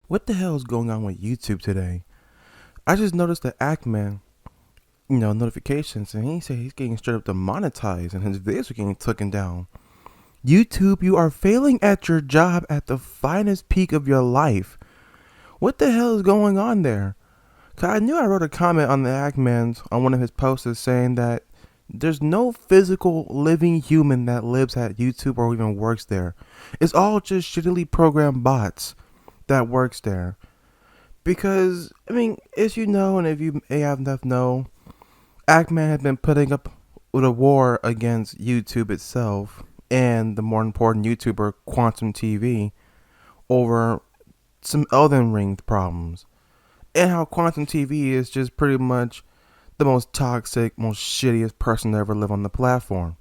What the hell is going on with YouTube today? I just noticed that Ackman, notifications, and he said he's getting straight up demonetized and his videos are getting taken down. YouTube, you are failing at your job at the finest peak of your life. What the hell is going on there? 'Cause I knew I wrote a comment on the Ackman's on one of his posts saying that there's no physical living human that lives at YouTube or even works there. It's all just shittily programmed bots that works there. Because, as you know, and if you may have enough know, Ackman has been putting up with a war against YouTube itself and the more important YouTuber, QuantumTV, over some Elden Ring problems. And how QuantumTV is just pretty much the most toxic, most shittiest person to ever live on the platform.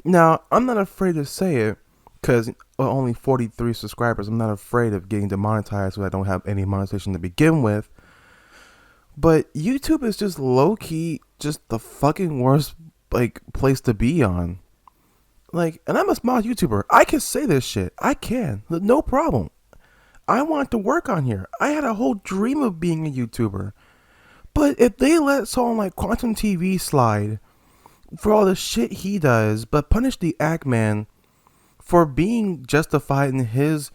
Now, I'm not afraid to say it, because only 43 subscribers, I'm not afraid of getting demonetized because I don't have any monetization to begin with. But YouTube is just low-key just the fucking worst place to be on. And I'm a small YouTuber. I can say this shit. I can. No problem. I want to work on here. I had a whole dream of being a YouTuber. But if they let someone like QuantumTV slide for all the shit he does, but punish the Ackman for being justified in his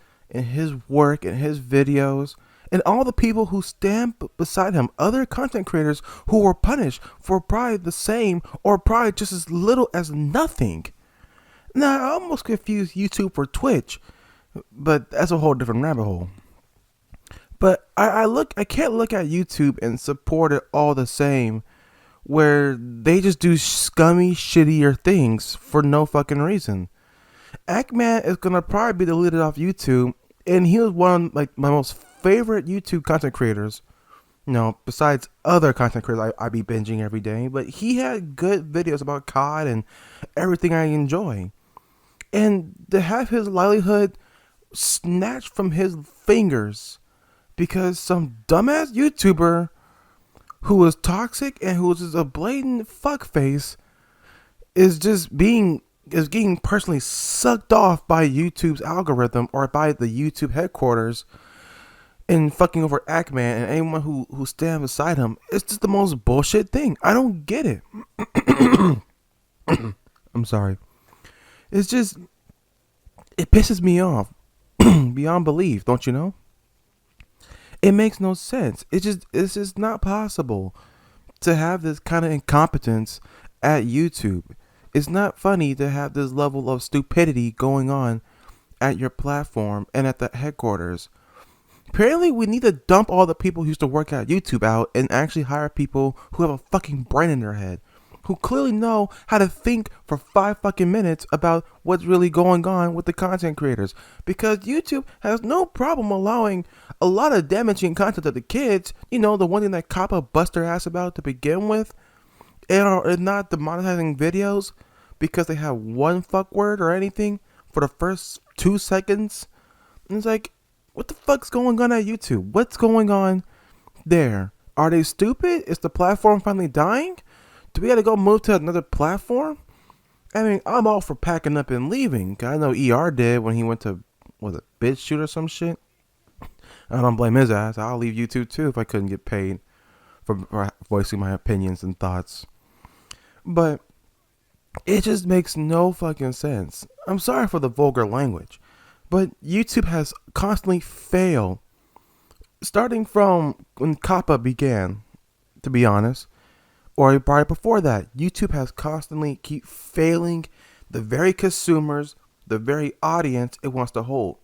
work and his videos, and all the people who stand beside him, other content creators who were punished for probably the same or probably just as little as nothing. Now, I almost confused YouTube for Twitch, but that's a whole different rabbit hole. But I can't look at YouTube and support it all the same, where they just do scummy, shittier things for no fucking reason. Ackman is gonna probably be deleted off YouTube, and he was one of my most favorite YouTube content creators. Besides other content creators I be binging every day, but he had good videos about COD and everything I enjoy. And to have his livelihood snatched from his fingers because some dumbass YouTuber who was toxic and who was just a blatant fuckface is getting personally sucked off by YouTube's algorithm or by the YouTube headquarters and fucking over Ackman and anyone who stands beside him. It's just the most bullshit thing. I don't get it. I'm sorry. It's just, it pisses me off beyond belief, don't you know? It makes no sense. It's just not possible to have this kind of incompetence at YouTube. It's not funny to have this level of stupidity going on at your platform and at the headquarters. Apparently, we need to dump all the people who used to work at YouTube out and actually hire people who have a fucking brain in their head, who clearly know how to think for 5 fucking minutes about what's really going on with the content creators. Because YouTube has no problem allowing a lot of damaging content to the kids. The one thing that Kappa bust their ass about to begin with, and are not demonetizing videos because they have one fuck word or anything for the first 2 seconds. And it's like, what the fuck's going on at YouTube? What's going on there? Are they stupid? Is the platform finally dying? Do we gotta go move to another platform? I'm all for packing up and leaving. I know ER did when he went to, was it BitChute or some shit? I don't blame his ass. I'll leave YouTube too if I couldn't get paid for voicing my opinions and thoughts. But it just makes no fucking sense. I'm sorry for the vulgar language, but YouTube has constantly failed. Starting from when Kappa began, to be honest, or probably before that, YouTube has constantly keep failing the very consumers, the very audience it wants to hold.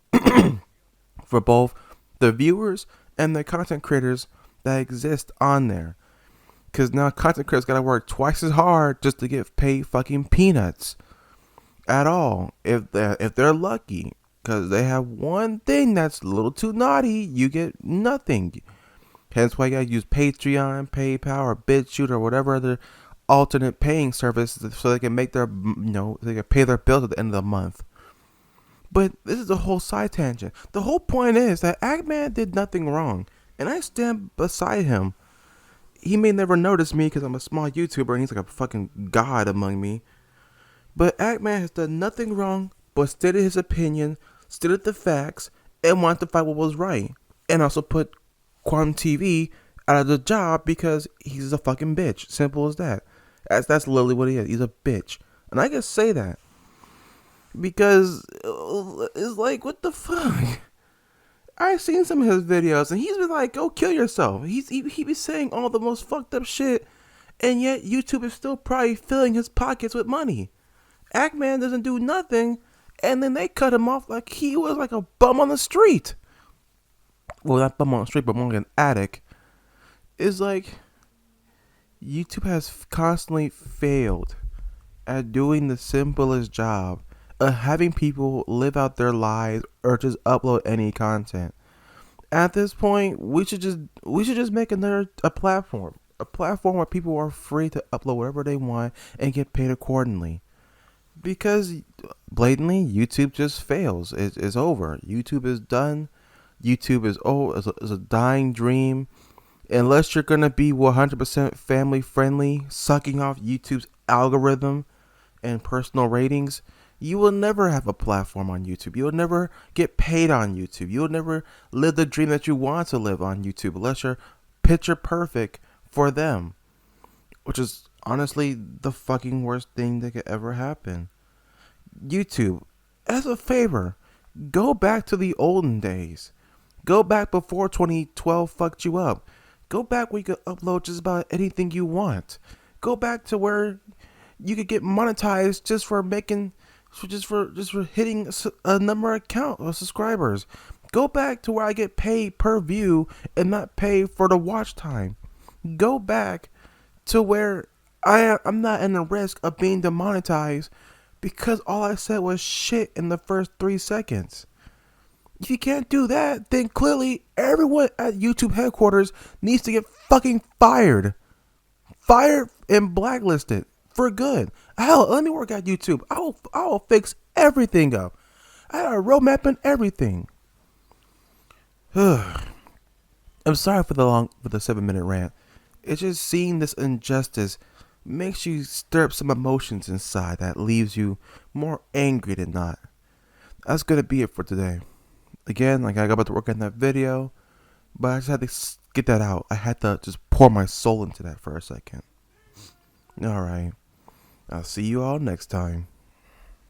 For both the viewers and the content creators that exist on there. Because now content creators gotta work twice as hard just to get paid fucking peanuts at all. If they're lucky. Because they have one thing that's a little too naughty, you get nothing. Hence why you gotta use Patreon, PayPal, or BitChute, or whatever other alternate paying service so they can make their, they can pay their bills at the end of the month. But this is a whole side tangent. The whole point is that Ackman did nothing wrong, and I stand beside him. He may never notice me because I'm a small YouTuber and he's like a fucking god among me. But Ackman has done nothing wrong but stated his opinion, stated the facts, and wanted to fight what was right. and also put QuantumTV out of the job because he's a fucking bitch. Simple as that. That's literally what he is. He's a bitch. And I can say that because it's like, what the fuck? I've seen some of his videos and he's been like, go kill yourself. He be saying all the most fucked up shit, and yet YouTube is still probably filling his pockets with money. Ackman doesn't do nothing, and then they cut him off like he was like a bum on the street. Well, not bum on the street, but more like an addict. It's like YouTube has constantly failed at doing the simplest job of having people live out their lives or just upload any content. At this point, we should just make a platform where people are free to upload whatever they want and get paid accordingly. Because blatantly, YouTube just fails. It's over. YouTube is done. YouTube is a dying dream. Unless you're gonna be 100% family friendly, sucking off YouTube's algorithm and personal ratings, you will never have a platform on YouTube. You'll never get paid on YouTube. You'll never live the dream that you want to live on YouTube unless you're picture perfect for them, which is honestly the fucking worst thing that could ever happen. YouTube, as a favor, go back to the olden days. Go back before 2012 fucked you up. Go back where you could upload just about anything you want. Go back to where you could get monetized just for hitting a number of count of subscribers. Go back to where I get paid per view and not paid for the watch time. Go back to where I'm not in the risk of being demonetized because all I said was shit in the first 3 seconds. If you can't do that, then clearly everyone at YouTube headquarters needs to get fucking fired. Fired and blacklisted for good. Hell, let me work at YouTube. I'll fix everything up. I had a roadmap and everything. I'm sorry for the 7-minute rant. It's just seeing this injustice makes you stir up some emotions inside that leaves you more angry than not. That's gonna be it for today. Again, like I got about to work on that video, but I just had to get that out. I had to just pour my soul into that for a second. Alright. I'll see you all next time.